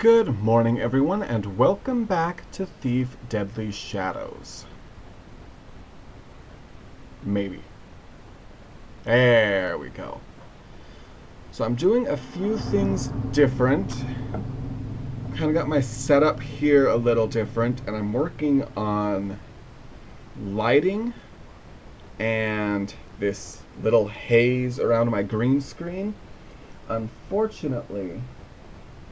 Good morning, everyone, and welcome back to Thief Deadly Shadows. Maybe. There we go. So I'm doing a few things different. Kind of got my setup here a little different, and I'm working on lighting and this little haze around my green screen. Unfortunately,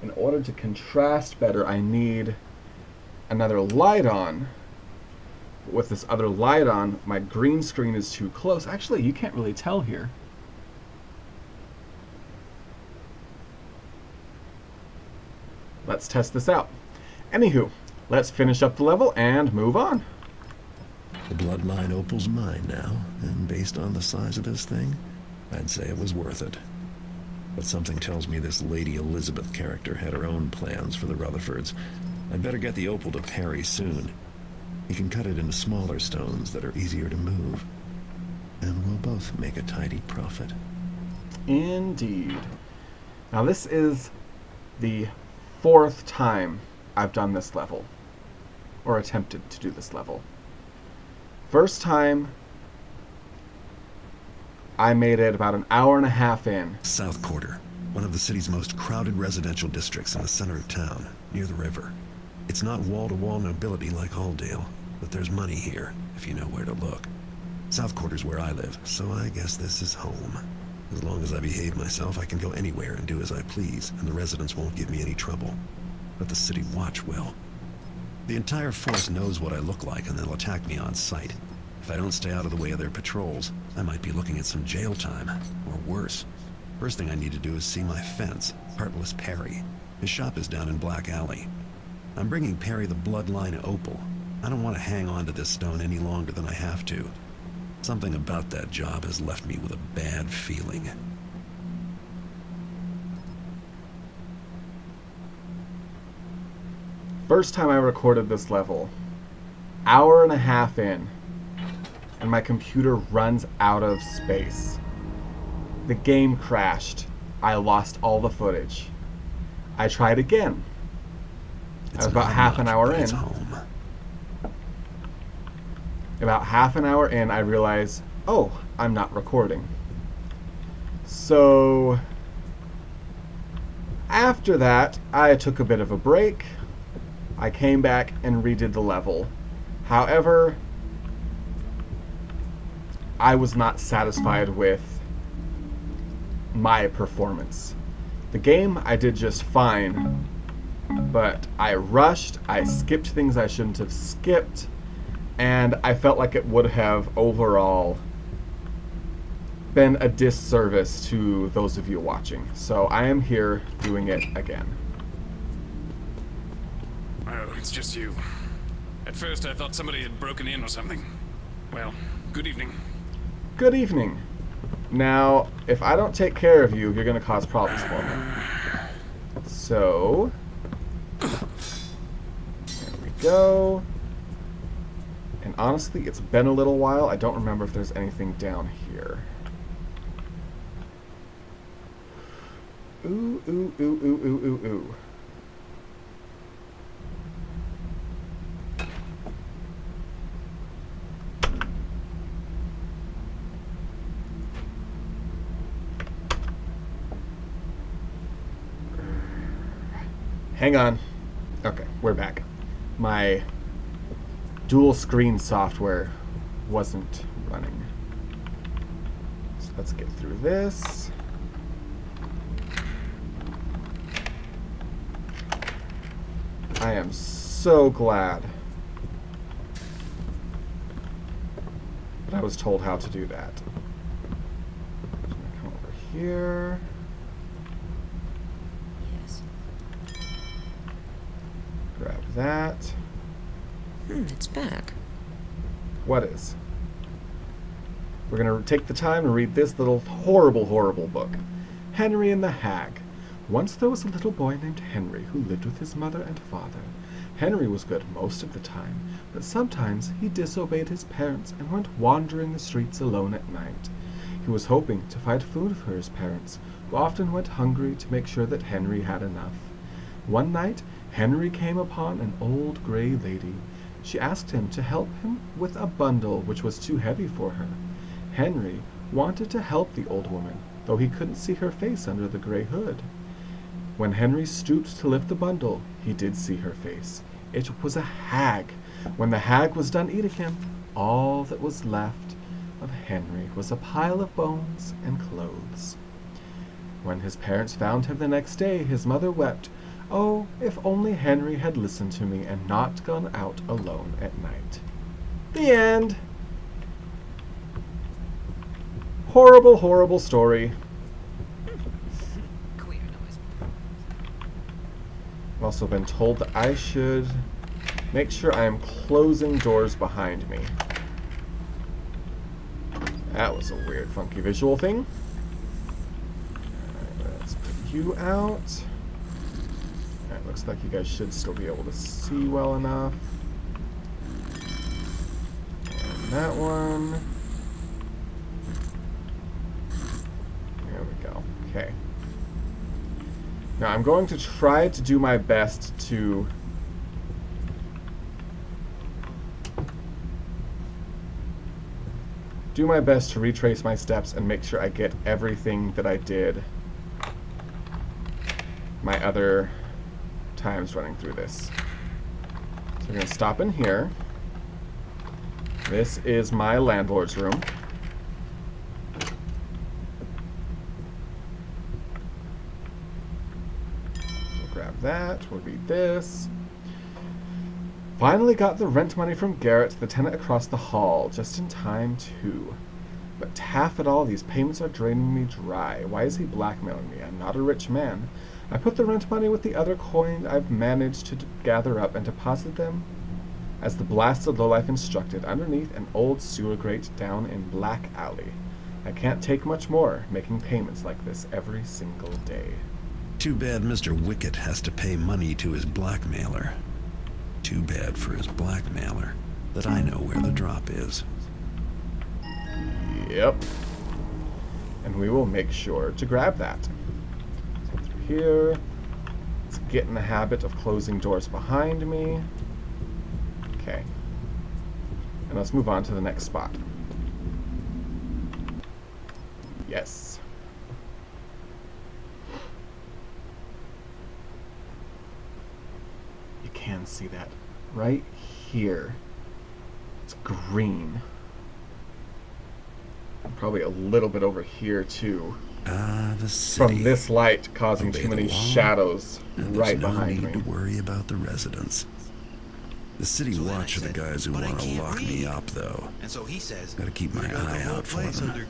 in order to contrast better, I need another light on. With this other light on, my green screen is too close. Actually, you can't really tell here. Let's test this out. Anywho, let's finish up the level and move on. The bloodline opal's mine now, and based on the size of this thing, I'd say it was worth it. But something tells me this Lady Elizabeth character had her own plans for the Rutherfords. I'd better get the opal to Perry soon. He can cut it into smaller stones that are easier to move. And we'll both make a tidy profit. Indeed. Now this is the 4th time I've done this level. Or attempted to do this level. First time, I made it about an hour and a half in. South Quarter, one of the city's most crowded residential districts in the center of town, near the river. It's not wall-to-wall nobility like Halldale, but there's money here, if you know where to look. South Quarter's where I live, so I guess this is home. As long as I behave myself, I can go anywhere and do as I please, and the residents won't give me any trouble. But the city watch will. The entire force knows what I look like, and they'll attack me on sight. If I don't stay out of the way of their patrols, I might be looking at some jail time, or worse. First thing I need to do is see my fence, Heartless Perry. His shop is down in Black Alley. I'm bringing Perry the bloodline opal. I don't want to hang on to this stone any longer than I have to. Something about that job has left me with a bad feeling. First time I recorded this level, hour and a half in, and my computer runs out of space. The game crashed. I lost all the footage. I tried again. I was about half an hour in. About half an hour in, I realized, oh, I'm not recording. So, after that, I took a bit of a break. I came back and redid the level. However, I was not satisfied with my performance. The game I did just fine, but I rushed, I skipped things I shouldn't have skipped, and I felt like it would have overall been a disservice to those of you watching. So I am here doing it again. Oh, it's just you. At first I thought somebody had broken in or something. Well, good evening. Good evening. Now, if I don't take care of you, you're going to cause problems for me. So, there we go. And honestly, it's been a little while. I don't remember if there's anything down here. Ooh, ooh, ooh, ooh, ooh, ooh, ooh. Hang on. Okay, we're back. My dual screen software wasn't running. So let's get through this. I am so glad that I was told how to do that. I'm gonna come over here. Grab that. It's back. What is? We're going to take the time to read this little horrible, horrible book. Henry and the Hag. Once there was a little boy named Henry who lived with his mother and father. Henry was good most of the time, but sometimes he disobeyed his parents and went wandering the streets alone at night. He was hoping to find food for his parents, who often went hungry to make sure that Henry had enough. One night, Henry came upon an old gray lady. She asked him to help him with a bundle which was too heavy for her. Henry wanted to help the old woman, though he couldn't see her face under the gray hood. When Henry stooped to lift the bundle, he did see her face. It was a hag. When the hag was done eating him, all that was left of Henry was a pile of bones and clothes. When his parents found him the next day, his mother wept, "Oh, if only Henry had listened to me and not gone out alone at night." The end. Horrible, horrible story. I've also been told that I should make sure I am closing doors behind me. That was a weird, funky visual thing. Alright, let's put you out. Alright, looks like you guys should still be able to see well enough. And that one. There we go. Okay. Now I'm going to try to do my best to retrace my steps and make sure I get everything that I did my other times running through this. So we're going to stop in here. This is my landlord's room. We'll grab that. We'll read this. Finally got the rent money from Garrett, the tenant across the hall, just in time too. But half it all, these payments are draining me dry. Why is he blackmailing me? I'm not a rich man. I put the rent money with the other coin I've managed to gather up and deposit them, as the blasted lowlife instructed, underneath an old sewer grate down in Black Alley. I can't take much more, making payments like this every single day. Too bad Mr. Wicket has to pay money to his blackmailer. Too bad for his blackmailer that I know where the drop is. Yep. And we will make sure to grab that. So through here. Let's get in the habit of closing doors behind me. Okay. And let's move on to the next spot. Yes. You can see that right here. It's green. And probably a little bit over here too. Ah, the city. From this light causing Obey too many the law, shadows and right there's no behind need me. to worry about the residents. The city So then watch I are the said, guys who "But I want to can't lock me read." up, though. And so he says, Gotta keep my You got eye the whole out for place them. under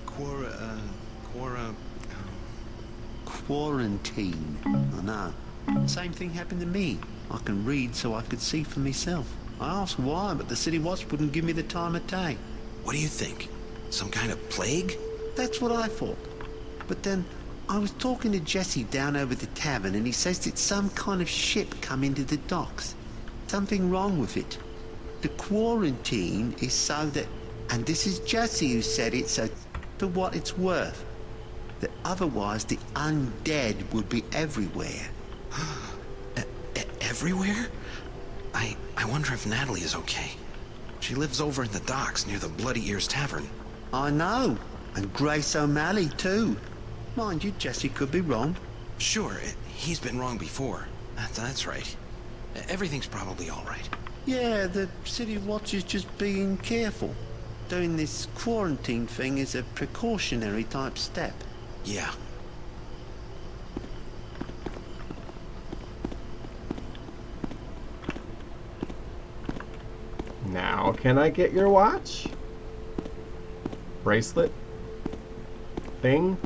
quarantine. I know. Same thing happened to me. I can read so I could see for myself. I asked why, but the city watch wouldn't give me the time of day. "What do you think? Some kind of plague?" That's what I thought. But then I was talking to Jesse down over the tavern, and he says it's some kind of ship come into the docks. Something wrong with it. The quarantine is so that, and this is Jesse who said it, so for what it's worth, that otherwise the undead would be everywhere. Everywhere? I wonder if Natalie is okay. She lives over in the docks near the Bloody Ears Tavern. I know, and Grace O'Malley too. Mind you, Jesse could be wrong. Sure, he's been wrong before. That's right. Everything's probably all right. Yeah, the city watch is just being careful. Doing this quarantine thing is a precautionary type step. Yeah. Now, can I get your watch? Bracelet? Thing?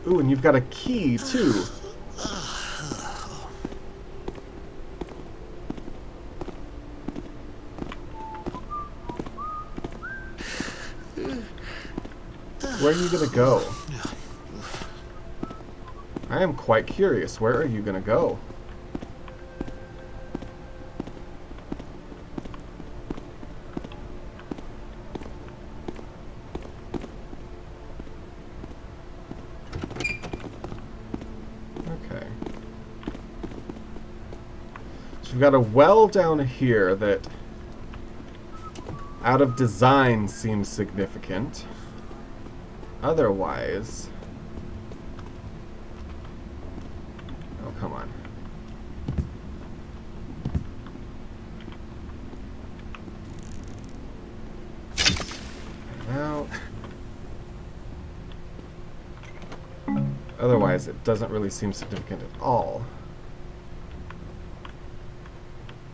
Ooh, and you've got a key, too. Where are you gonna go? I am quite curious. Where are you gonna go? So we've got a well down here that, out of design, seems significant. Otherwise... Oh, come on. Out. Otherwise, it doesn't really seem significant at all.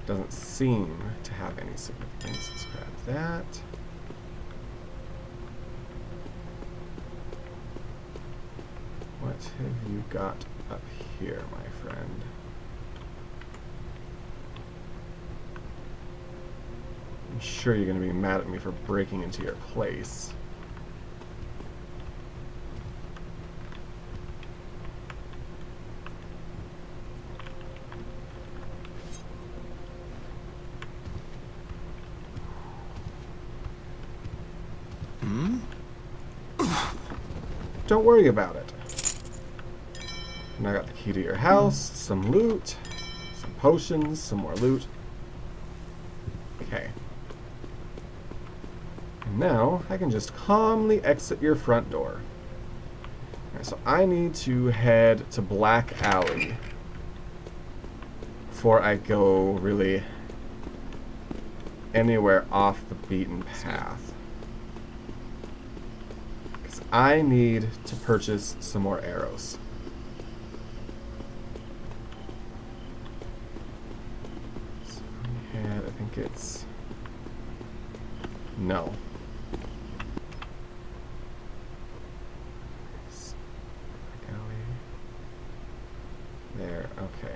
Doesn't seem to have any significance. Let's grab that. What have you got up here, my friend? I'm sure you're going to be mad at me for breaking into your place. Don't worry about it. And I got the key to your house, some loot, some potions, some more loot. Okay. And now I can just calmly exit your front door. Alright, so I need to head to Black Alley before I go really anywhere off the beaten path. I need to purchase some more arrows. So I think it's... No. There, okay.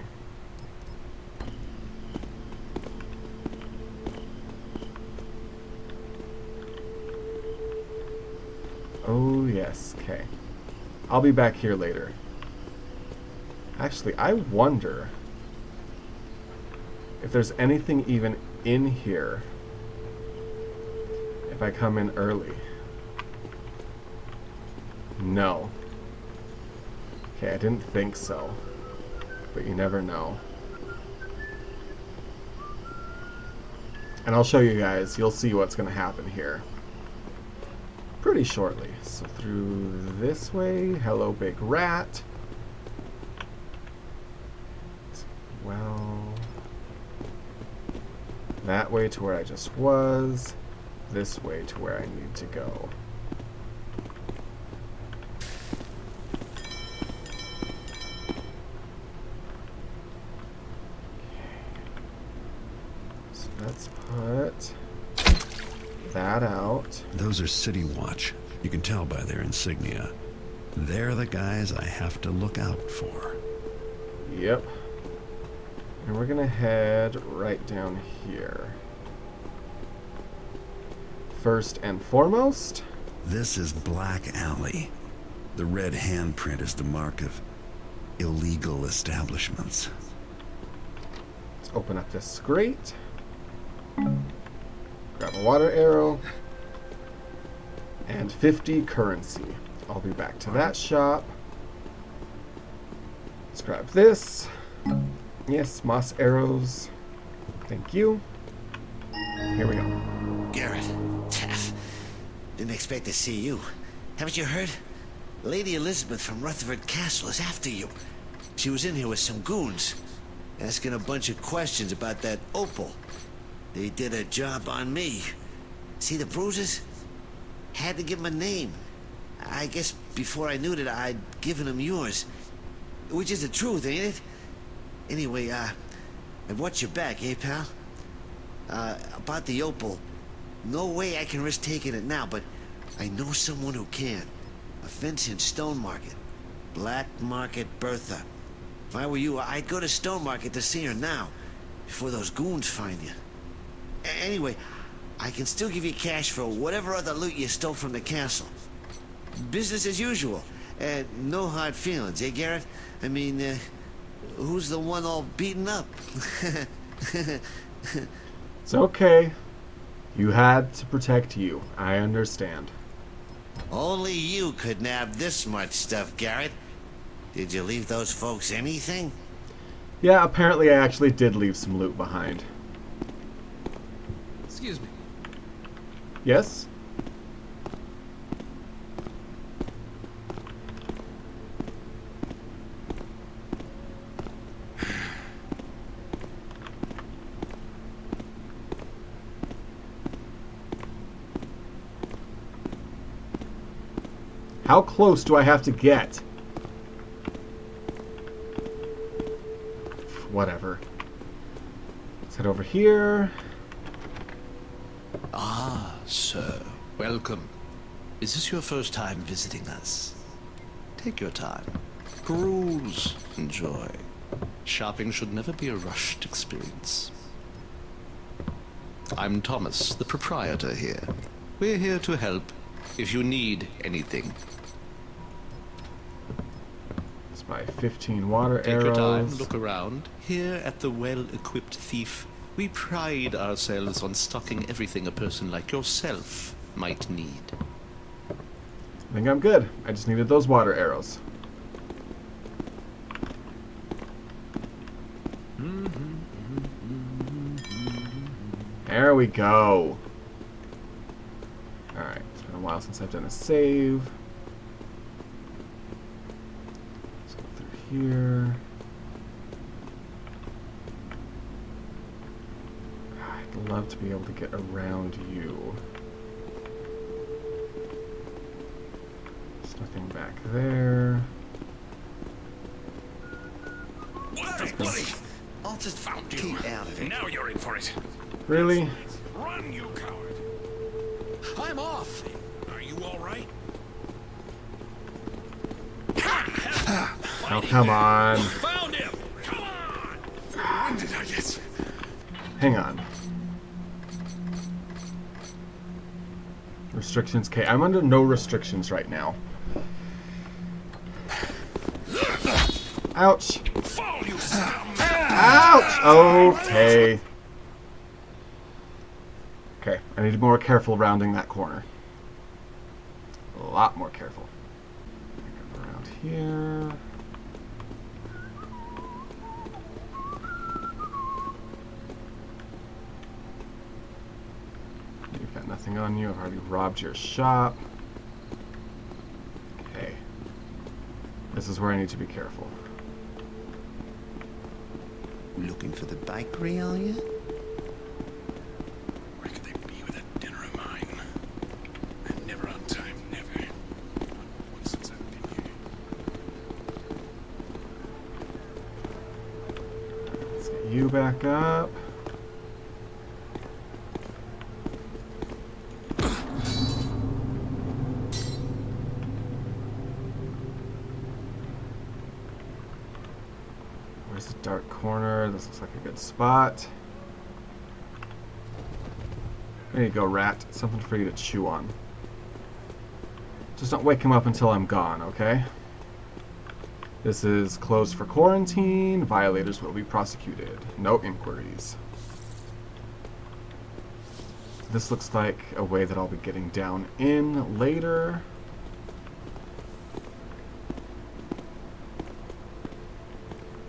Oh, yes. Okay. I'll be back here later. Actually, I wonder if there's anything even in here if I come in early. No. Okay, I didn't think so. But you never know. And I'll show you guys. You'll see what's going to happen here pretty shortly. So through this way. Hello, big rat. Well, that way to where I just was. This way to where I need to go. So let's put that out. Those are City Watch. You can tell by their insignia. They're the guys I have to look out for. Yep. And we're gonna head right down here. First and foremost, This is Black Alley. The red handprint is the mark of illegal establishments. let's open up this grate. Grab a water arrow. And 50 currency. I'll be back to that shop. Let's grab this. Yes, moss arrows. Thank you. Here we go. Garrett, didn't expect to see you. Haven't you heard? Lady Elizabeth from Rutherford Castle is after you. She was in here with some goons, asking a bunch of questions about that opal. They did a job on me. See the bruises? Had to give them a name. I guess before I knew that I'd given them yours. Which is the truth, ain't it? Anyway, I've watched your back, eh, pal? About the opal. No way I can risk taking it now, but I know someone who can. A fence in Stone Market. Black Market Bertha. If I were you, I'd go to Stone Market to see her now, before those goons find you. Anyway, I can still give you cash for whatever other loot you stole from the castle. Business as usual. No hard feelings, eh, Garrett? I mean, who's the one all beaten up? It's okay. You had to protect you. I understand. Only you could nab this much stuff, Garrett. Did you leave those folks anything? Yeah, apparently I actually did leave some loot behind. Excuse me. Yes? How close do I have to get? Whatever. Let's head over here. Ah, sir. Welcome. Is this your first time visiting us? Take your time. Peruse. Enjoy. Shopping should never be a rushed experience. I'm Thomas, the proprietor here. We're here to help if you need anything. Let's buy 15 water Take arrows. your time, look around. Here at the Well-Equipped Thief, we pride ourselves on stocking everything a person like yourself might need. I think I'm good. I just needed those water arrows. There we go. Alright, it's been a while since I've done a save. Let's go through here. I'd love to be able to get around you. There's nothing back there. What the bloody? I'll just Found you. keep out of it. Now you're in for it. Really? Run, you coward. I'm off! Are you all right? Oh, come on. Found him! Come on! Winded, I guess. Hang on. Restrictions. Okay, I'm under no restrictions right now. Ouch. Fall, you scum! Ouch! Okay. Okay, I need to be more careful rounding that corner. A lot more careful. Come around here. You've got nothing on you. I've already robbed your shop. Okay. This is where I need to be careful. Looking for the bakery, are you? Where could they be with that dinner of mine? I'm never on time, never. Not once since I've been here. Let's get you back up. Where's the dark corner? This looks like a good spot. There you go, rat. Something for you to chew on. Just don't wake him up until I'm gone, okay? This is closed for quarantine. Violators will be prosecuted. No inquiries. This looks like a way that I'll be getting down in later.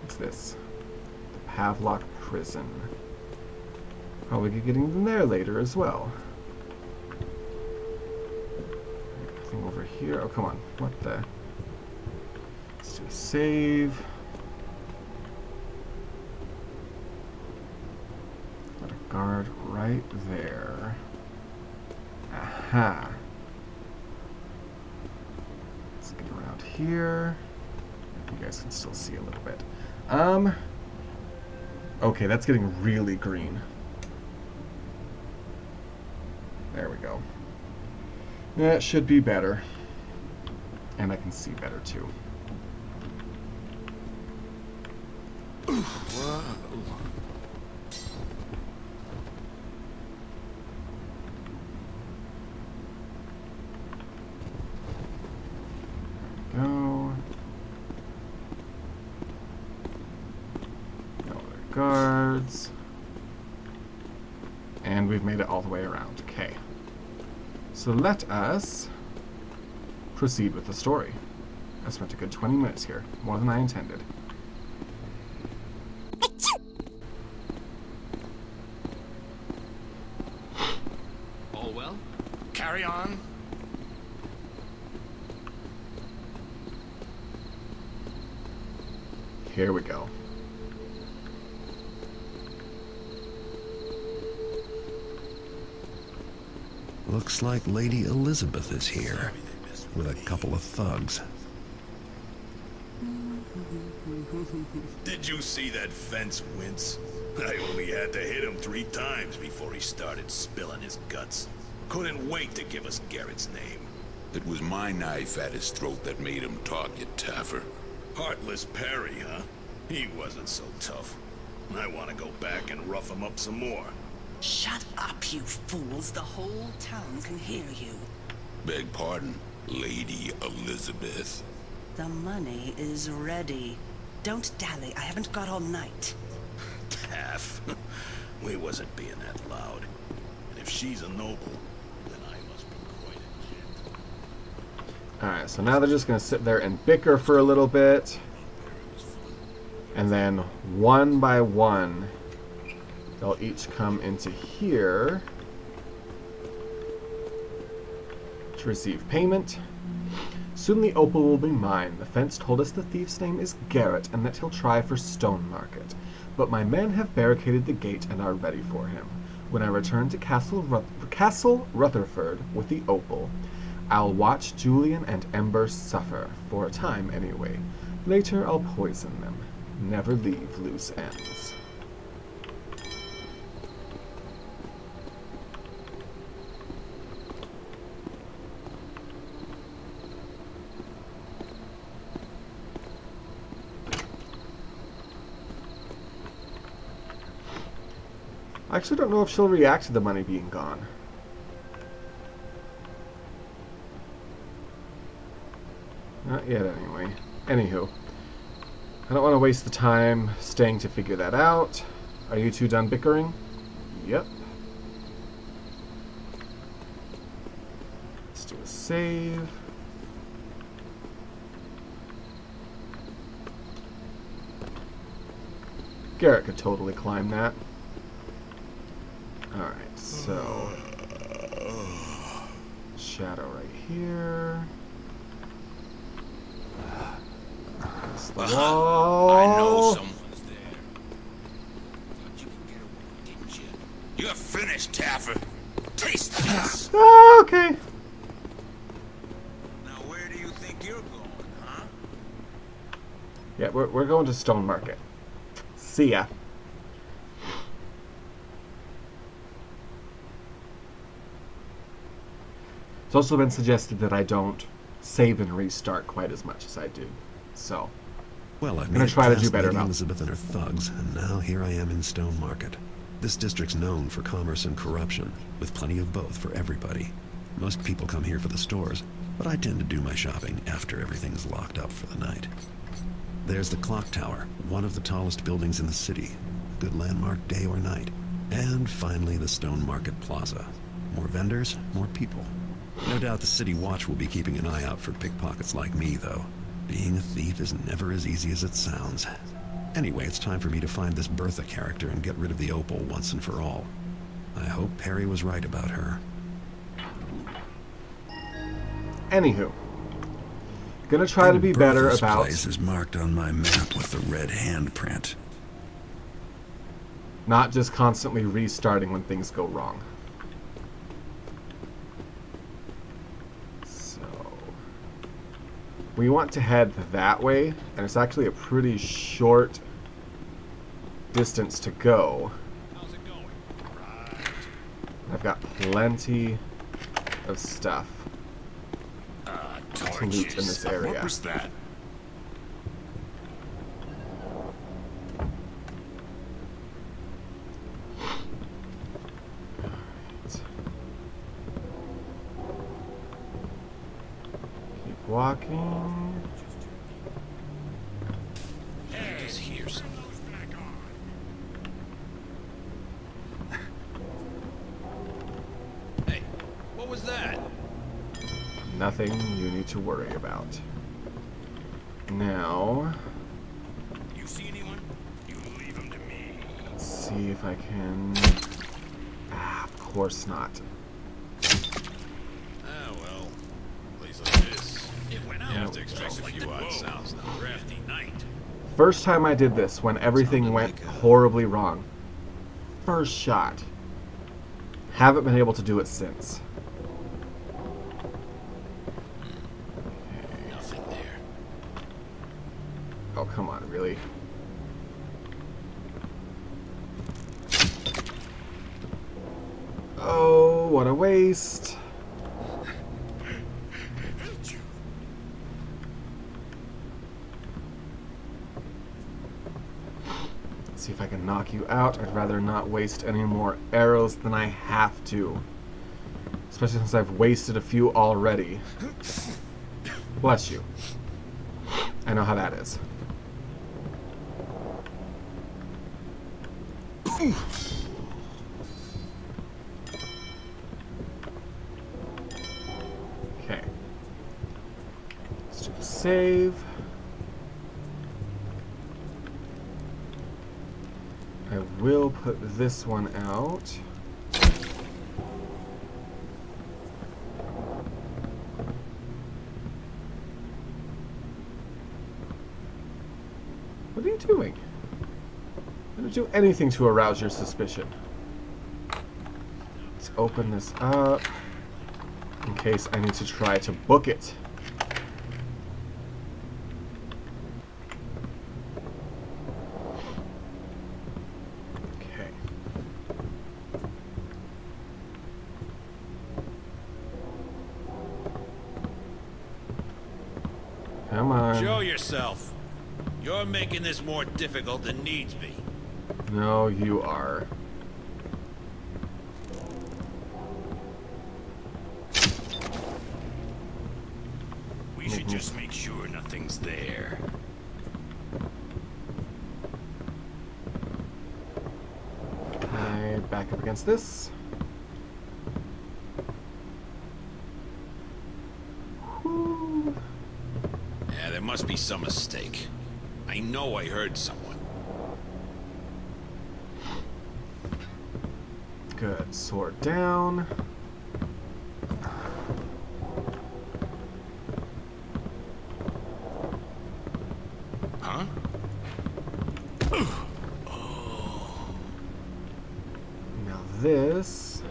What's this? The Pavlok Prison. Probably be getting in there later as well. Anything over here? Oh, come on. What the? Let's do a save. Got a guard right there. Aha. Let's get around here. You guys can still see a little bit. Okay, that's getting really green. There we go. That should be better. And I can see better too. There we go. No other guards. And we've made it all the way around. Okay. So let us proceed with the story. I spent a good 20 minutes here, more than I intended. carry on. Here we go. Looks like Lady Elizabeth is here, with a couple of thugs. Did you see that fence wince? I only had to hit him 3 times before he started spilling his guts. Couldn't wait to give us Garrett's name. It was my knife at his throat that made him talk, you taffer. Heartless Perry, huh? He wasn't so tough. I want to go back and rough him up some more. Shut up, you fools. The whole town can hear you. Beg pardon, Lady Elizabeth. The money is ready. Don't dally. I haven't got all night. Taff. We wasn't being that loud. And if she's a noble, then I must be quite a gent. Alright, so now they're just going to sit there and bicker for a little bit. And then one by one, they'll each come into here to receive payment. Soon the opal will be mine. The fence told us the thief's name is Garrett and that he'll try for Stone Market. But my men have barricaded the gate and are ready for him. When I return to Castle Rutherford with the opal, I'll watch Julian and Ember suffer, for a time anyway. Later I'll poison them. Never leave loose ends. I actually don't know if she'll react to the money being gone. Not yet, anyway. Anywho. I don't want to waste the time staying to figure that out. Are you two done bickering? Yep. Let's do a save. Garrett could totally climb that. Alright, so... Shadow right here. I know someone's there. Thought you could get away, didn't you? You're finished, Taffer. Taste this. Okay. Now where do you think you're going, huh? Yeah, we're going to Stone Market. See ya. It's also been suggested that I don't save and restart quite as much as I do. So, Well, I've gonna made it try to do past better Lady now. Elizabeth and her thugs, and now here I am in Stone Market. This district's known for commerce and corruption, with plenty of both for everybody. Most people come here for the stores, but I tend to do my shopping after everything's locked up for the night. There's the clock tower, one of the tallest buildings in the city, a good landmark day or night. And finally the Stone Market Plaza. More vendors, more people. No doubt the City Watch will be keeping an eye out for pickpockets like me, though. Being a thief is never as easy as it sounds. Anyway, it's time for me to find this Bertha character and get rid of the opal once and for all. I hope Perry was right about her. Anywho. Gonna try to be better Bertha's about... place is marked on my map with the red handprint. not just constantly restarting when things go wrong. So we want to head that way, and it's actually a pretty short distance to go. How's it going? Right. I've got plenty of stuff to loot in this area. What was that? Keep walking. I just hear some. Hey, what was that? Nothing you need to worry about. Now, You see anyone? You leave them to me. let's see if I can... Ah, of course not. well, a place like this, It went out. you have to expect a few odd sounds now. Crafty night. First time I did this when everything went horribly wrong. First shot. Haven't been able to do it since. Nothing there. Oh, come on, really? Oh, what a waste. Let's see if I can knock you out. I'd rather not waste any more arrows than I have to. Especially since I've wasted a few already. Bless you. I know how that is. Okay. Let's do a save. I will put this one out. What are you doing? I didn't do anything to arouse your suspicion. Let's open this up in case I need to try to book it. Okay. Come on. Show yourself. You're making this more difficult than needs be. No, you are. We should just make sure nothing's there. I back up against this. Whew. Yeah, there must be some mistake. I know I heard someone. Good. Sword down. Huh? Now this.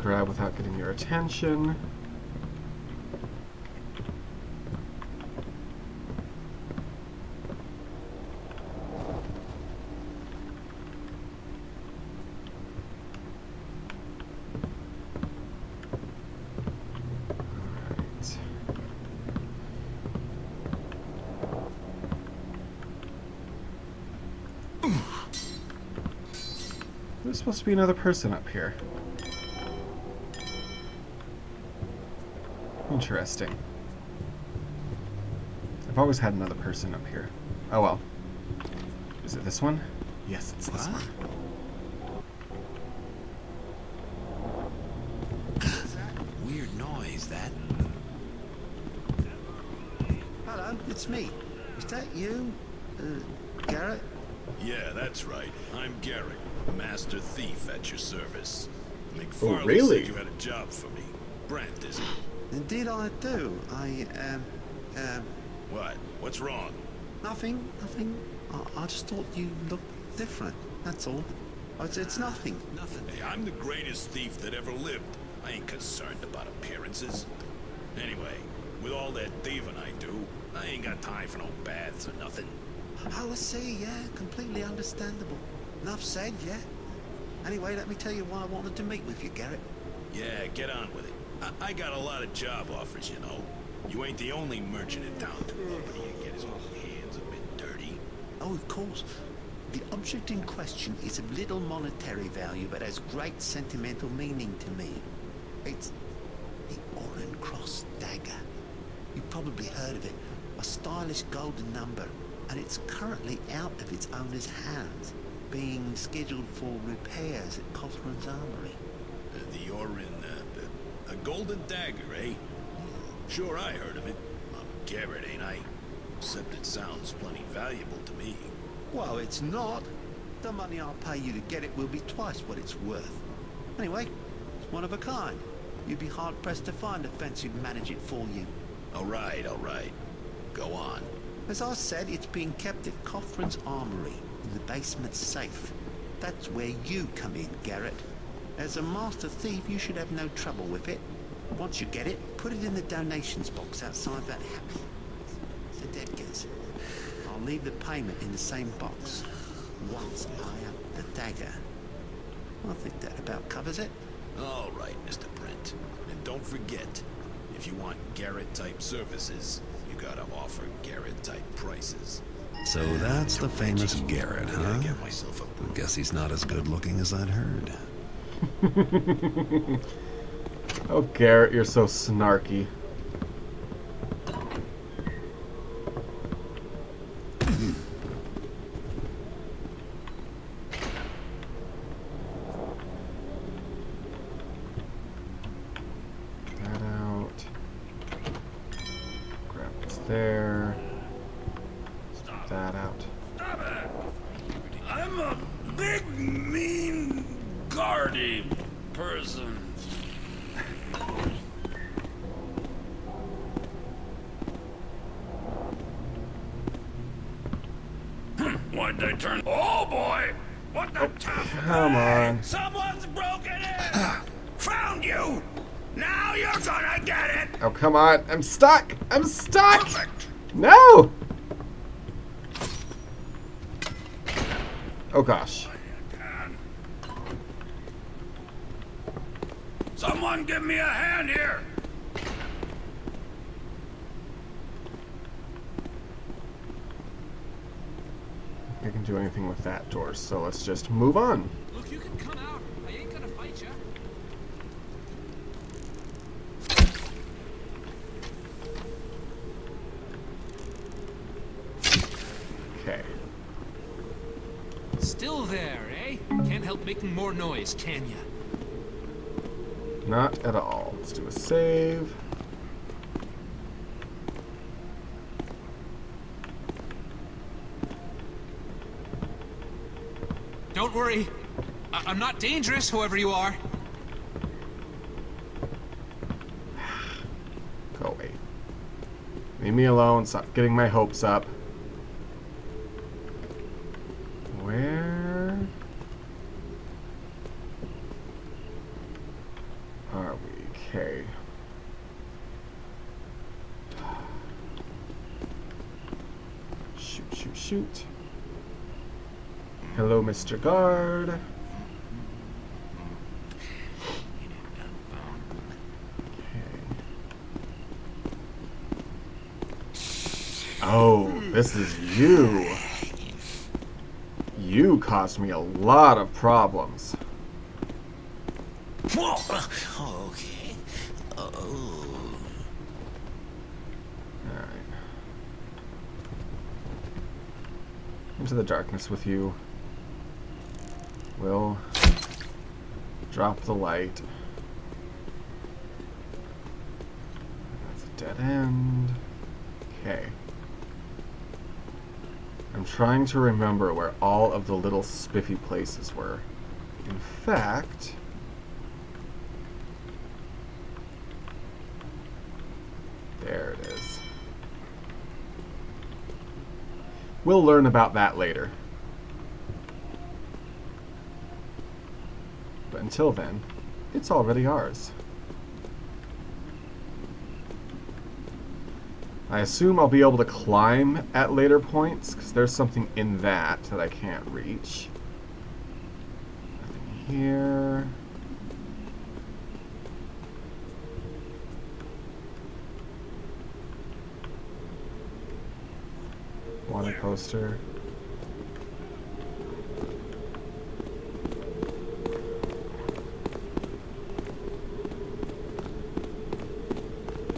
Grab without getting your attention. Alright. There's supposed to be another person up here. Interesting. I've always had another person up here. Oh well. Is it this one? Yes, it's this one. Weird noise, that. Hello, it's me. Is that you? Garrett? Yeah, that's right. I'm Garrett, master thief at your service. McFarlane really? said you had a job for me. Brent, is it? Indeed I do. What? What's wrong? Nothing. I just thought you looked different. That's all. It's nothing. Nothing. Hey, I'm the greatest thief that ever lived. I ain't concerned about appearances. Anyway, with all that thieving I do, I ain't got time for no baths or nothing. Oh, I see, yeah. Completely understandable. Enough said, yeah. Anyway, let me tell you why I wanted to meet with you, Garrett. Yeah, get on with it. I got a lot of job offers, you know. You ain't the only merchant in town too uppity to get his own hands a bit dirty. Oh, of course. The object in question is of little monetary value, but has great sentimental meaning to me. It's the Oran Cross dagger. You've probably heard of it. A stylish golden number, and it's currently out of its owner's hands, being scheduled for repairs at Cothran's Armory. The Orin, a golden dagger, eh? Sure, I heard of it. I'm Garrett, ain't I? Except it sounds plenty valuable to me. Well, it's not. The money I'll pay you to get it will be twice what it's worth. Anyway, it's one of a kind. You'd be hard-pressed to find a fence who'd manage it for you. All right, all right. Go on. As I said, it's being kept at Coffrin's Armory, in the basement safe. That's where you come in, Garrett. As a master thief, you should have no trouble with it. Once you get it, put it in the donations box outside that house. It's a dead guess. I'll leave the payment in the same box. Once I have the dagger. I think that about covers it. All right, Mr. Brent. And don't forget, if you want Garrett-type services, you gotta offer Garrett-type prices. So that's the famous Garrett, I huh? gotta get myself a brew. Guess he's not as good looking as I'd heard. Oh, Garrett, you're so snarky. That out. Grab what's there. That out. Stop it! I'm a big, mean, guardy person. Why'd they turn? Oh boy! What the Come on. Someone's broken in! Found you! Now you're gonna get it! Oh, come on. I'm stuck. I'm stuck. Perfect! No! Oh, gosh. Someone give me a hand here! I can do anything with that door, so let's just move on. Look, you can come out. I ain't gonna fight you. Okay. Still there, eh? Can't help making more noise, can ya? Not at all. Let's do a save. Don't worry. I'm not dangerous, whoever you are. Go away. Leave me alone. Stop getting my hopes up. Where are we? Okay. Shoot, shoot, shoot. Hello, Mr. Guard. Oh, this is you. You caused me a lot of problems. Okay. Oh. Alright. Into the darkness with you. We'll drop the light. That's a dead end. Okay. I'm trying to remember where all of the little spiffy places were. In fact, there it is. We'll learn about that later. But until then, it's already ours. I assume I'll be able to climb at later points, because there's something in that I can't reach. Nothing here. Water poster.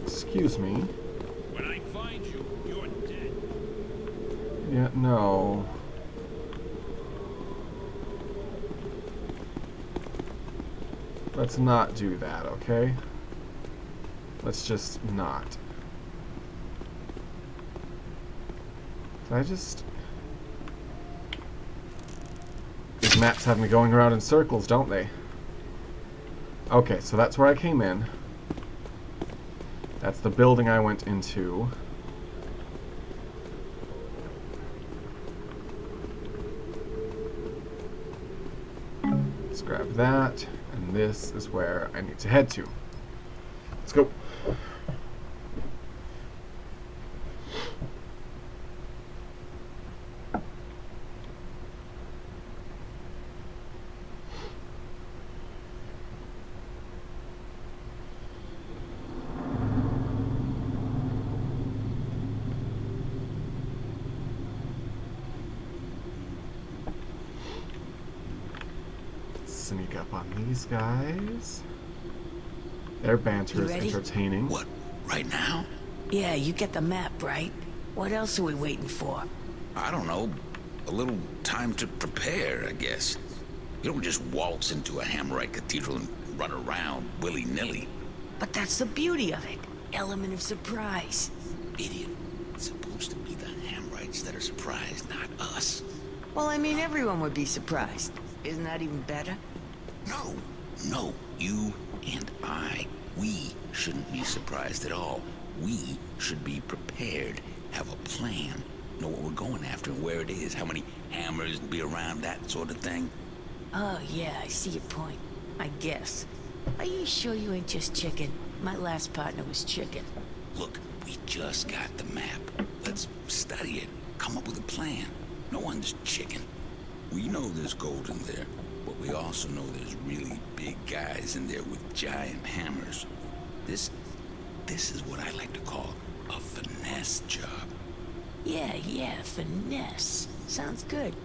Excuse me. When I find you, you're dead. Yeah, no. Let's not do that, okay? Let's just not. Did I just... These maps have me going around in circles, don't they? Okay, so that's where I came in. That's the building I went into. Let's grab that, and this is where I need to head to. Let's go. Sneak up on these guys. Their banter You is ready? entertaining. What, right now? Yeah, you get the map, right? What else are we waiting for? I don't know. A little time to prepare, I guess. You don't just waltz into a Hammerite cathedral and run around willy-nilly. But that's the beauty of it. Element of surprise. Idiot. It's supposed to be the Hammerites that are surprised, not us. Well, I mean, everyone would be surprised. Isn't that even better? No, you and I, we shouldn't be surprised at all. We should be prepared, have a plan, know what we're going after and where it is, how many hammers will be around, that sort of thing. Oh, yeah, I see your point. I guess. Are you sure you ain't just chicken? My last partner was chicken. Look, we just got the map. Let's study it, come up with a plan. No one's chicken. We know there's gold in there, but we also know there's really big guys in there with giant hammers. This is what I like to call a finesse job. Yeah, finesse. Sounds good.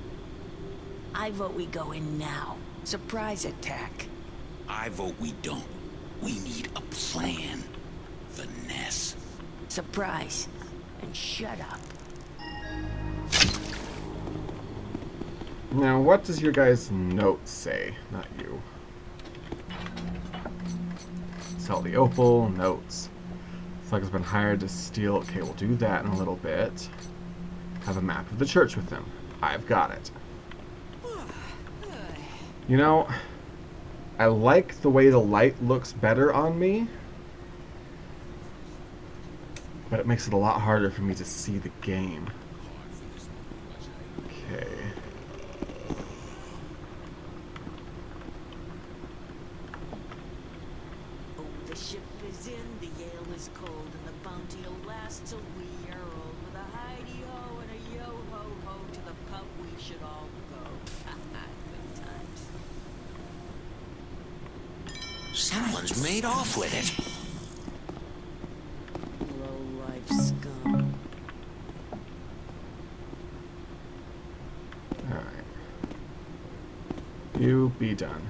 I vote we go in now. Surprise attack. I vote we don't. We need a plan. Finesse. Surprise. And shut up. Now, what does your guys' note say? Not you. Sell the opal, notes. Slug has been hired to steal. Okay, we'll do that in a little bit. Have a map of the church with them. I've got it. You know, I like the way the light looks better on me, but it makes it a lot harder for me to see the game. Okay. Oh, the ship is in, the ale is cold, and the bounty will last till we are old. With a hidey-ho and a yo-ho-ho, to the pub we should all go. Good times. Someone's made off with it. Low-life scum. Alright. You be done.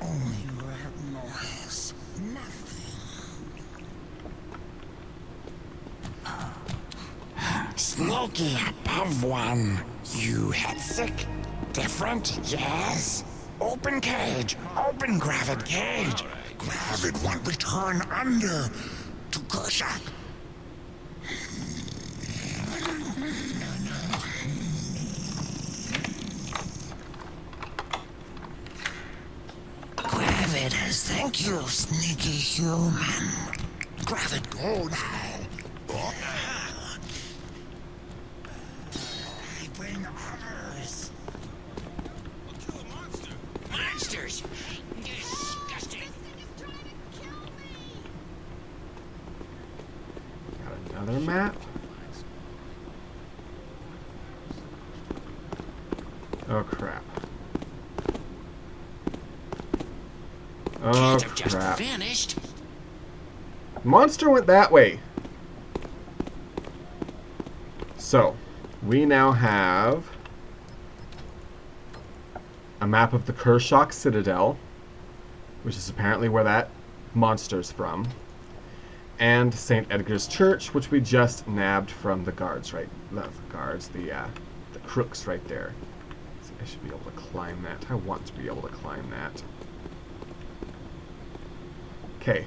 Only red noise. Nothing. Sneaky above one. You head sick. Different, yes. Open cage. Open gravid cage. Gravid one return under to Gershak. Gravid has thank you, sneaky human. Gravid go now. I bring others. Monsters! Disgusting! Got another map. Oh crap. Oh crap. Vanished. Monster went that way. So, we now have a map of the Kershak Citadel, which is apparently where that monster's from, and St. Edgar's Church, which we just nabbed from the guards, right? Not the guards, the crooks right there. So I should be able to climb that. I want to be able to climb that. Okay.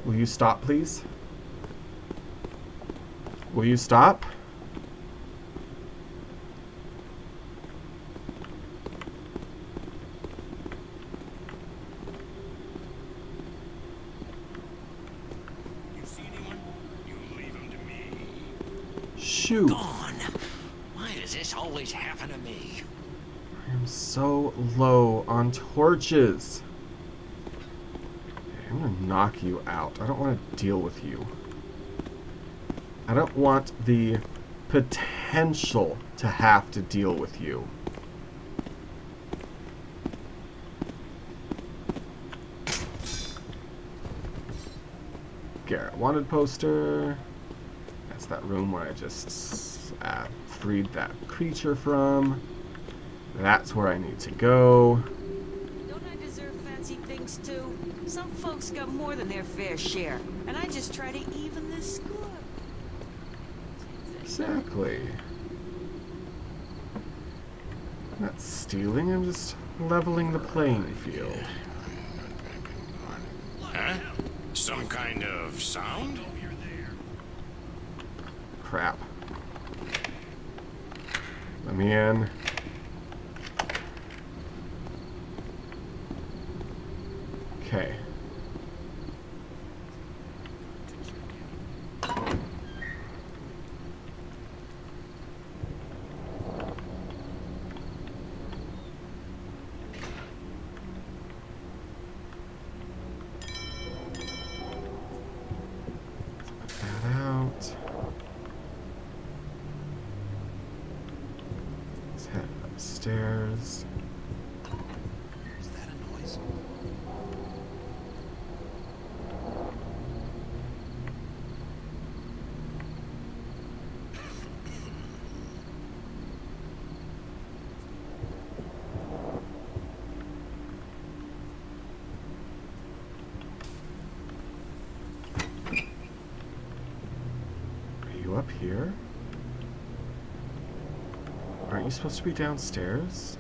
Will you stop, please? Will you stop? you? Gone. Why does this always happen to me? I am so low on torches. I'm gonna knock you out. I don't want to deal with you. I don't want the potential to have to deal with you. Garrett wanted poster. That's that room where I just freed that creature from. That's where I need to go. Don't I deserve fancy things too? Some folks got more than their fair share, and I just try to even the score. Exactly. I'm not stealing, I'm just leveling the playing field. Huh? Some kind of sound? Crap. Let me in. Okay. Upstairs. Is that a noise? Are you up here? Aren't you supposed to be downstairs?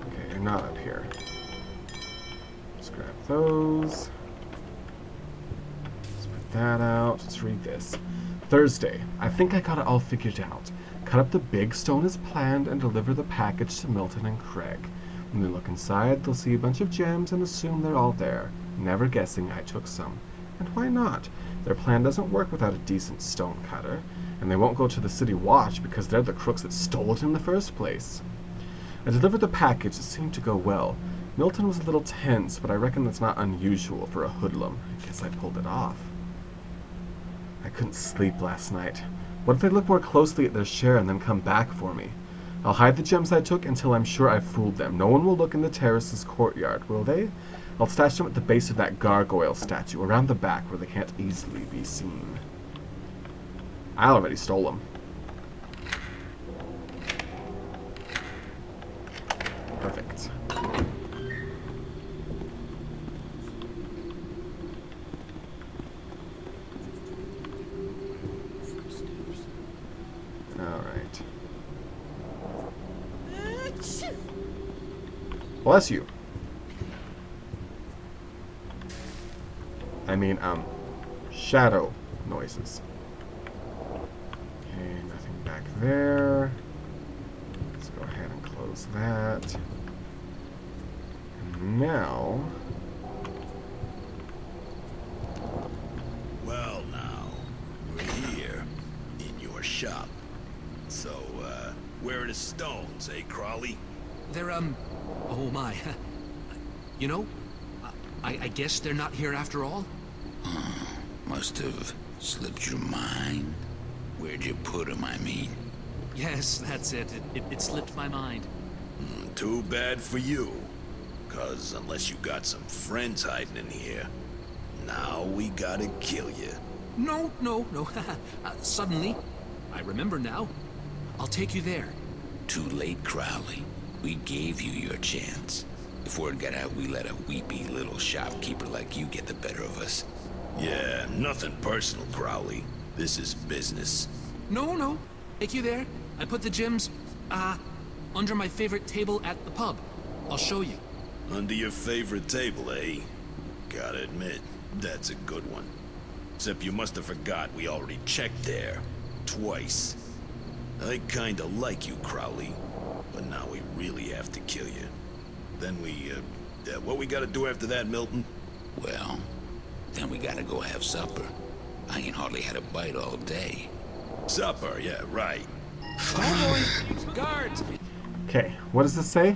Okay, you're not up here. Let's grab those. Let's put that out. Let's read this. Thursday. I think I got it all figured out. Cut up the big stone as planned and deliver the package to Milton and Craig. When they look inside, they'll see a bunch of gems and assume they're all there, never guessing I took some. And why not? Their plan doesn't work without a decent stone cutter, and they won't go to the city watch because they're the crooks that stole it in the first place. I delivered the package. It seemed to go well. Milton was a little tense, but I reckon that's not unusual for a hoodlum. I guess I pulled it off. I couldn't sleep last night. What if they look more closely at their share and then come back for me? I'll hide the gems I took until I'm sure I've fooled them. No one will look in the terrace's courtyard, will they? I'll stash them at the base of that gargoyle statue, around the back where they can't easily be seen. I already stole them. Perfect. Alright. Bless you. I mean, shadow noises. Okay, nothing back there. Let's go ahead and close that. And now... Well, now, we're here, in your shop. So, where are the stones, eh, Crawley? They're, oh my. You know, I guess they're not here after all? Must have slipped your mind. Where'd you put them, I mean? Yes, that's it. It slipped my mind. Too bad for you. 'Cause unless you got some friends hiding in here, now we gotta kill you. No. Suddenly, I remember now. I'll take you there. Too late, Crowley. We gave you your chance. If word got out, we let a weepy little shopkeeper like you get the better of us. Yeah, nothing personal, Crowley. This is business. No. Take you there. I put the gems, under my favorite table at the pub. I'll show you. Under your favorite table, eh? Gotta admit, that's a good one. Except you must have forgot we already checked there. Twice. I kinda like you, Crowley. But now we really have to kill you. Then what we gotta do after that, Milton? Well, Then we gotta go have supper. I ain't hardly had a bite all day. Supper, yeah, right. Oh boy! Guards! Okay, what does this say?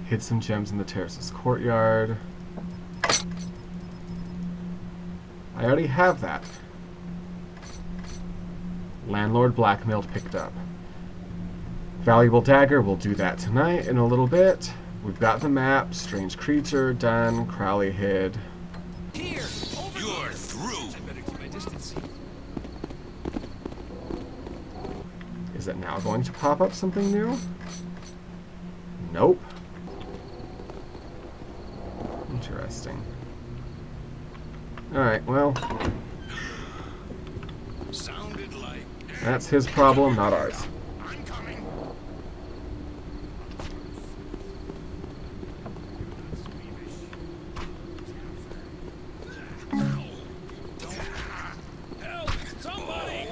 Hid some gems in the terrace's courtyard. I already have that. Landlord blackmailed picked up. Valuable dagger, we'll do that tonight in a little bit. We've got the map, strange creature, done, Crowley hid. Here! You're through. I better keep my distance. Is it now going to pop up something new? Nope. Interesting. Alright, well, Sounded like that's his problem, not ours. I'm coming. Help! Somebody!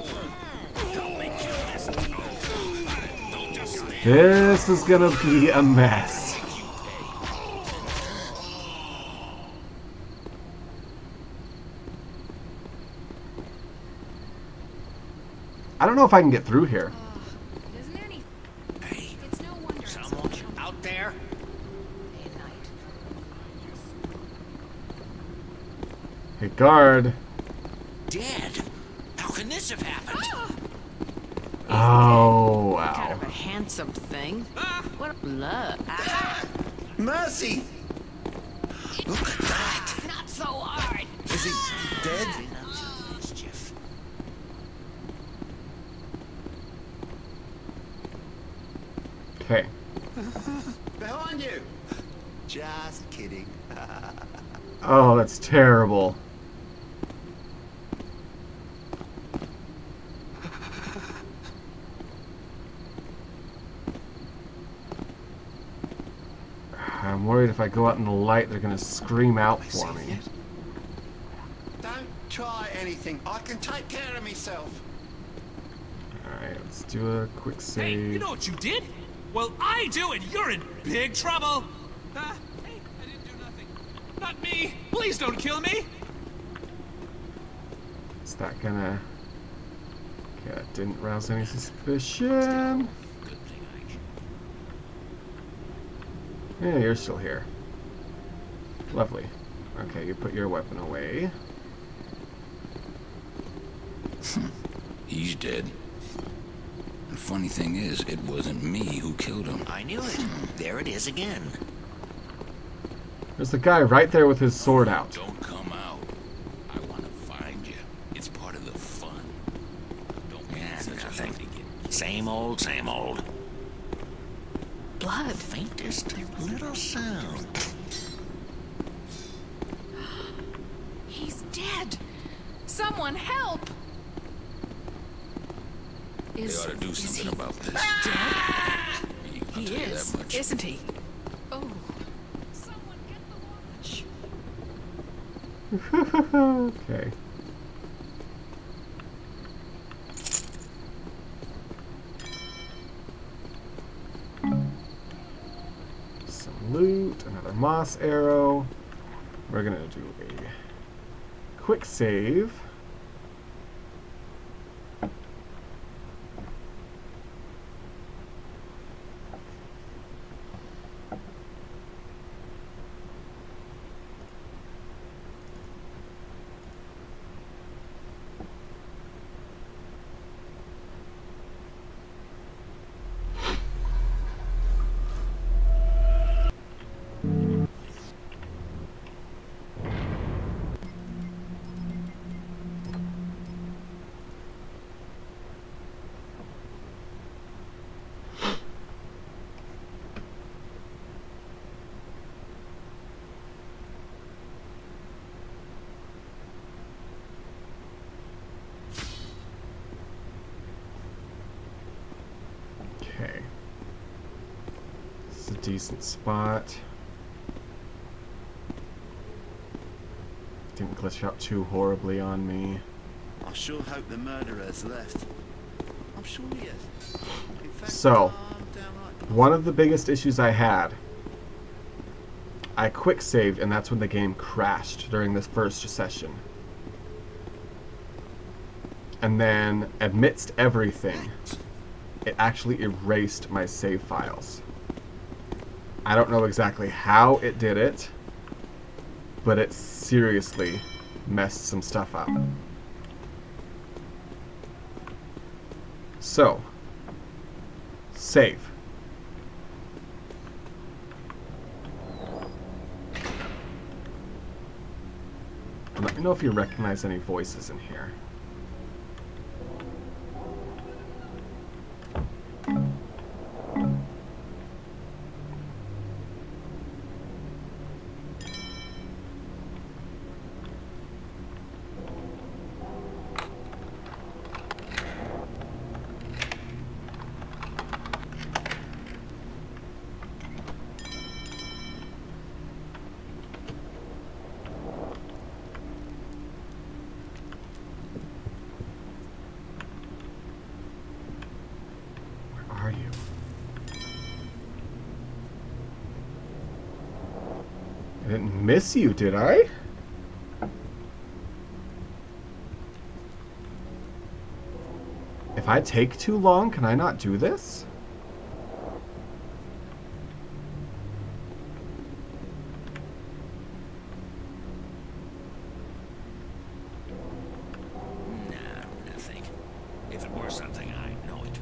Help me kill this. Don't just stand. This is gonna be a mess. I don't know if I can get through here. Isn't there any... Hey, It's no wonder... someone out there? Day and night. Hey, guard. Dead? How can this have happened? Oh, Kind wow. of a handsome thing. What a luck. Mercy! Look at that! Not so hard. Is he dead? Mischief. Okay. Behind you! Just kidding. Oh, that's terrible. I'm worried if I go out in the light, they're gonna scream out for me. Don't try anything. I can take care of myself. Alright, let's do a quick Hey, save. you know what you did? Well, I do, and you're in big trouble! Hey, I didn't do nothing. Not me! Please don't kill me! Is that gonna... Okay, that didn't rouse any suspicion. Good thing Yeah, you're still here. Lovely. Okay, you put your weapon away. He's dead. The funny thing is, it wasn't me who killed him. I knew it. There it is again. There's the guy right there with his sword out. Don't come out. I want to find you. It's part of the fun. Don't be Yeah, such nothing. a hooligan. Same old, same old. Blood. Faintest little sound. He's dead. Someone help. They ought to do something he about this. dead? I'll He tell you is, that much. isn't he? Oh. Someone get the watch. Okay. Some loot, another moss arrow. We're gonna do a quick save. Okay. This is a decent spot. Didn't glitch out too horribly on me. I sure hope the murderer's left. I'm sure he is. In fact, So, I'm downright one of the biggest issues I had I quick saved, and that's when the game crashed during this first session. And then, amidst everything, it actually erased my save files. I don't know exactly how it did it, but it seriously messed some stuff up. So, save. And let me know if you recognize any voices in here. Are you? I didn't miss you, did I? If I take too long, can I not do this? No, nothing. If it were something, I'd know it.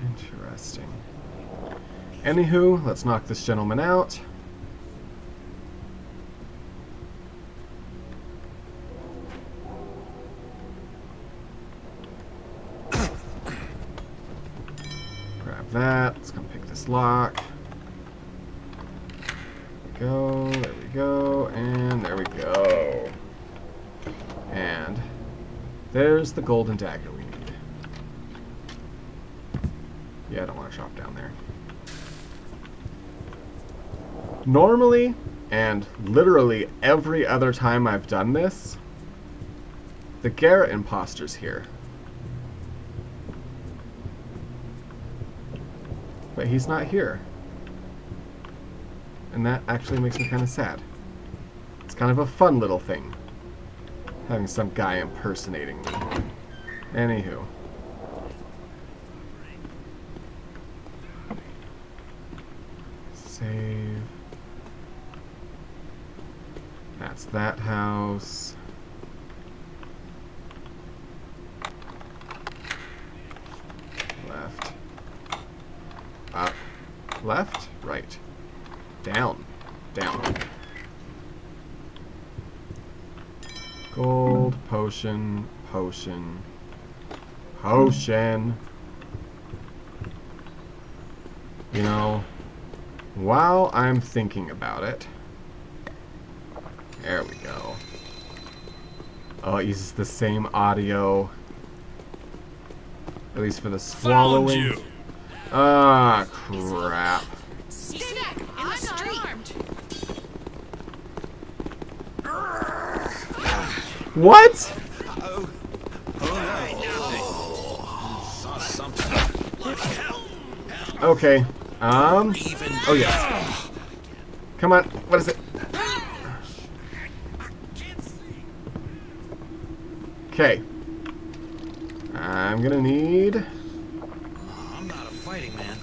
Interesting. Anywho, let's knock this gentleman out. Grab that. Let's come pick this lock. There we go, and there we go. And there's the golden dagger we need. Yeah, I don't want to shop down there. Normally, and literally every other time I've done this, the Garrett imposter's here. But he's not here. And that actually makes me kind of sad. It's kind of a fun little thing, having some guy impersonating me. Anywho. Save. That's that house. Left. Up. Left. Right. Down. Down. Gold. Potion. Potion. Potion. You know, while I'm thinking about it... There we go. Oh, it uses the same audio. At least for the swallowing. Ah, crap. Stay back! I'm not armed! What? Okay. Oh yeah. Come on. What is it? Okay. I'm gonna need... I'm not a fighting man.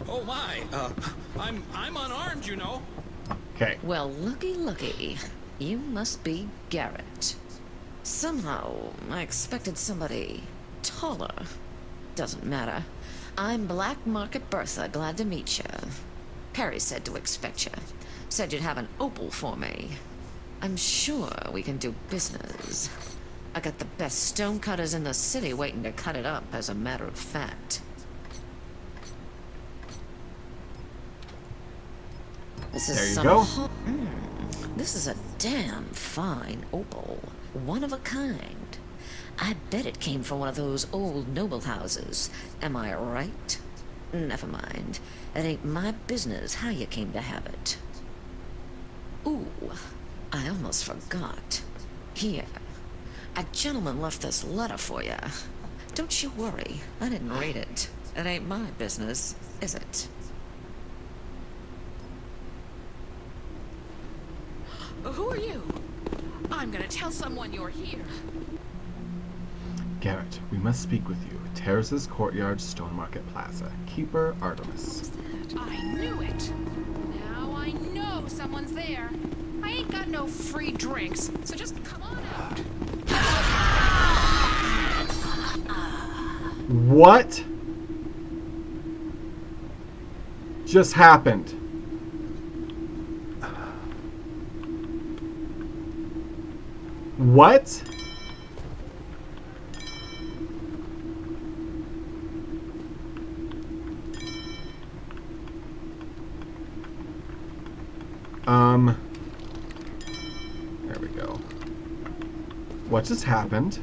Oh my, I'm unarmed, you know. Okay. Well, looky. You must be Garrett. Somehow, I expected somebody taller. Doesn't matter. I'm Black Market Bertha, glad to meet you. Perry said to expect you. Said you'd have an opal for me. I'm sure we can do business. I got the best stonecutters in the city waiting to cut it up, as a matter of fact. This is There you some go. This is a damn fine opal. One of a kind. I bet it came from one of those old noble houses. Am I right? Never mind. It ain't my business how you came to have it. Ooh, I almost forgot. Here. A gentleman left this letter for you. Don't you worry. I didn't read it. It ain't my business, is it? Who are you? I'm gonna tell someone you're here. Garrett, we must speak with you. Terrace's Courtyard, Stone Market Plaza. Keeper Artemis. I knew it. Now I know someone's there. I ain't got no free drinks, so just come on out. What just happened? What? There we go. What just happened?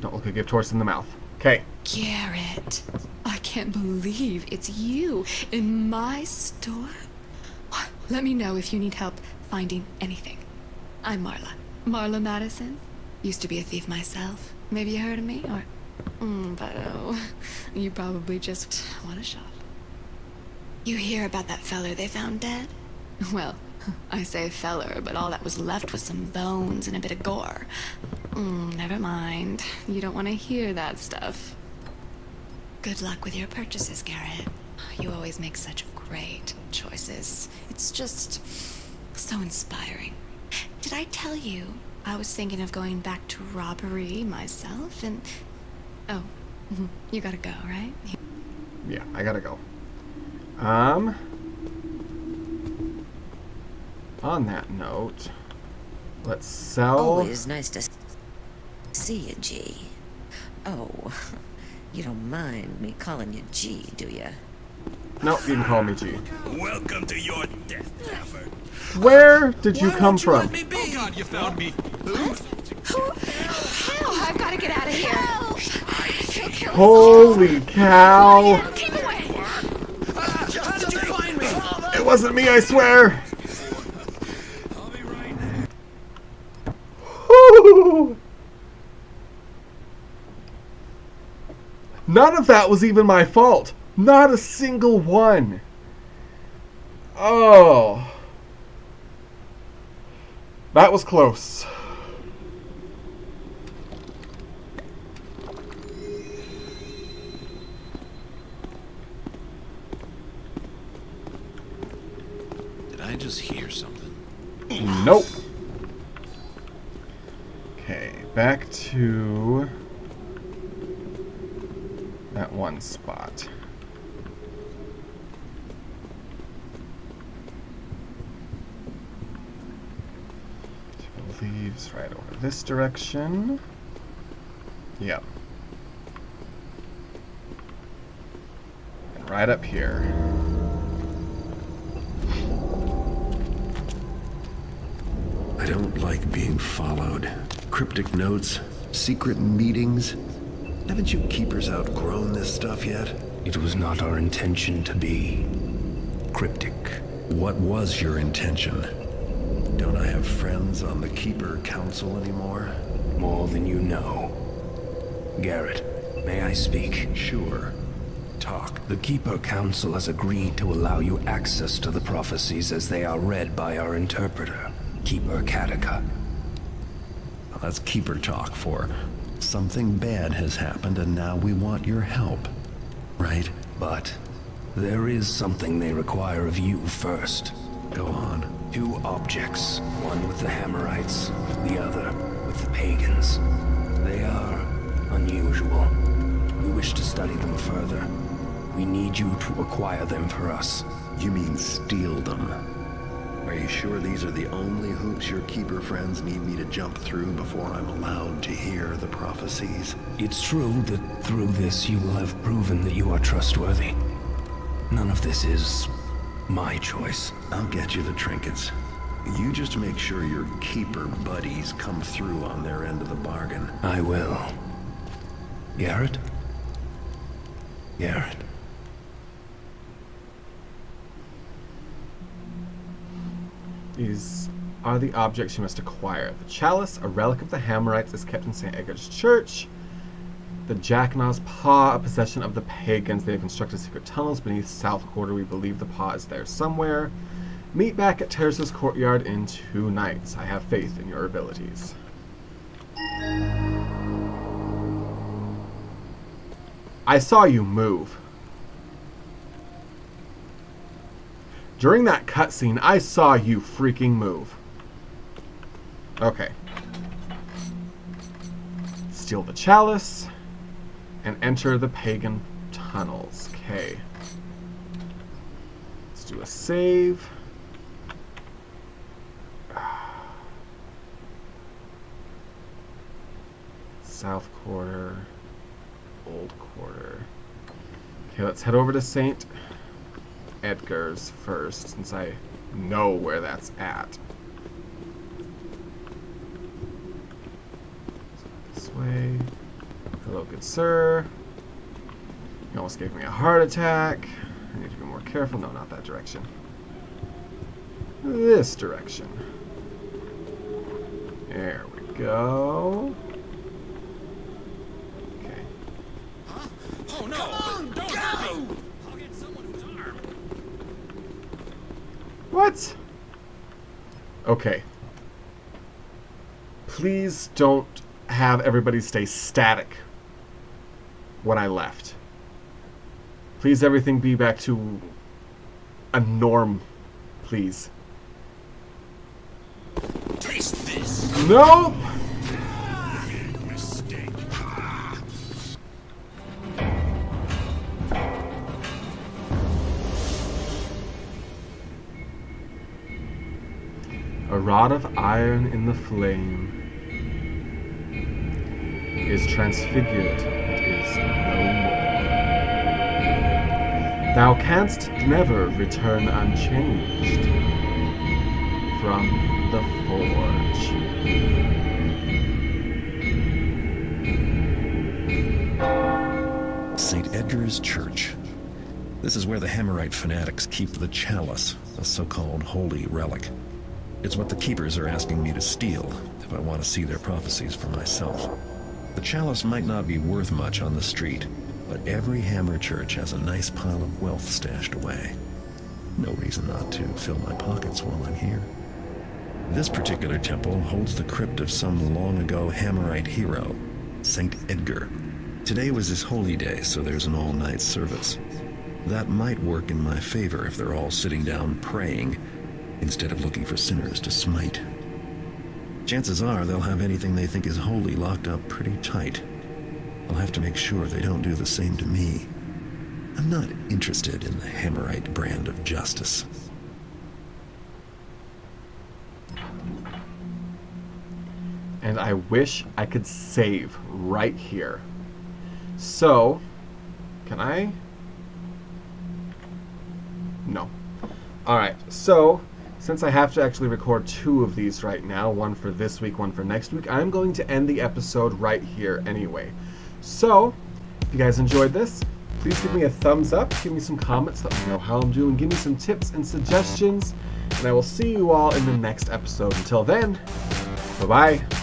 Don't look a gift horse in the mouth. Okay. Garrett, I can't believe it's you in my store. Let me know if you need help finding anything. I'm Marla. Marla Madison. Used to be a thief myself. Maybe you heard of me, or... but oh, you probably just want to shop. You hear about that feller they found dead? Well, I say feller, but all that was left was some bones and a bit of gore. Never mind. You don't want to hear that stuff. Good luck with your purchases, Garrett. You always make such great choices. It's just so inspiring. Did I tell you I was thinking of going back to robbery myself and... Oh, you gotta go, right? Yeah, I gotta go. On that note, let's sell... Always nice to see you, G. Oh, you don't mind me calling you G, do you? Nope, you can call me G. Welcome to your death, Dapper. Where did you come from? Oh God, you found me. Hell, I've gotta get out of here. Holy cow! Keep away. How did you find me? It wasn't me, I swear! Whew. None of that was even my fault. Not a single one. Oh. That was close. Did I just hear something? Nope. Okay, back to that one spot. Leaves right over this direction. Yep. And right up here. I don't like being followed. Cryptic notes, secret meetings. Haven't you keepers outgrown this stuff yet? It was not our intention to be cryptic. What was your intention? Don't I have friends on the Keeper Council anymore? More than you know. Garrett, may I speak? Sure. Talk. The Keeper Council has agreed to allow you access to the prophecies as they are read by our interpreter, Keeper Kataka. Well, that's Keeper talk for something bad has happened and now we want your help. Right? But there is something they require of you first. Go on. 2 objects, one with the Hammerites, the other with the Pagans. They are unusual. We wish to study them further. We need you to acquire them for us. You mean steal them? Are you sure these are the only hoops your Keeper friends need me to jump through before I'm allowed to hear the prophecies? It's true that through this you will have proven that you are trustworthy. None of this is my choice. I'll get you the trinkets. You just make sure your Keeper buddies come through on their end of the bargain. I will. Garrett? Garrett. These are the objects you must acquire. The chalice, a relic of the Hammerites, is kept in St. Edgar's Church. The Jackanaw's Paw, a possession of the pagans. They have constructed secret tunnels beneath South Quarter. We believe the paw is there somewhere. Meet back at Terrace's courtyard in 2 nights. I have faith in your abilities. I saw you move. During that cutscene, I saw you freaking move. Okay. Steal the chalice and enter the pagan tunnels. Okay. Let's do a save. South Quarter, Old Quarter. Okay, let's head over to St. Edgar's first, since I know where that's at. This way. Hello, good sir. You almost gave me a heart attack. I need to be more careful. No, not that direction. This direction. There we go. Okay. Huh? Oh no! Come on, don't hurt me! I'll get someone who's armed. What? Okay. Please don't have everybody stay static when I left. Please, everything be back to a norm, please. Taste this. Nope. Mistake. A rod of iron in the flame is transfigured and is no more. Thou canst never return unchanged from the forge. St. Edgar's Church. This is where the Hammerite fanatics keep the chalice, a so-called holy relic. It's what the keepers are asking me to steal if I want to see their prophecies for myself. The chalice might not be worth much on the street, but every Hammer church has a nice pile of wealth stashed away. No reason not to fill my pockets while I'm here. This particular temple holds the crypt of some long-ago Hammerite hero, St. Edgar. Today was his holy day, so there's an all-night service. That might work in my favor if they're all sitting down praying, instead of looking for sinners to smite. Chances are they'll have anything they think is holy locked up pretty tight. I'll have to make sure they don't do the same to me. I'm not interested in the Hammerite brand of justice. And I wish I could save right here. So, can I? No. Alright, so since I have to actually record 2 of these right now, one for this week, one for next week, I'm going to end the episode right here anyway. So, if you guys enjoyed this, please give me a thumbs up, give me some comments, let me know how I'm doing, give me some tips and suggestions, and I will see you all in the next episode. Until then, bye-bye.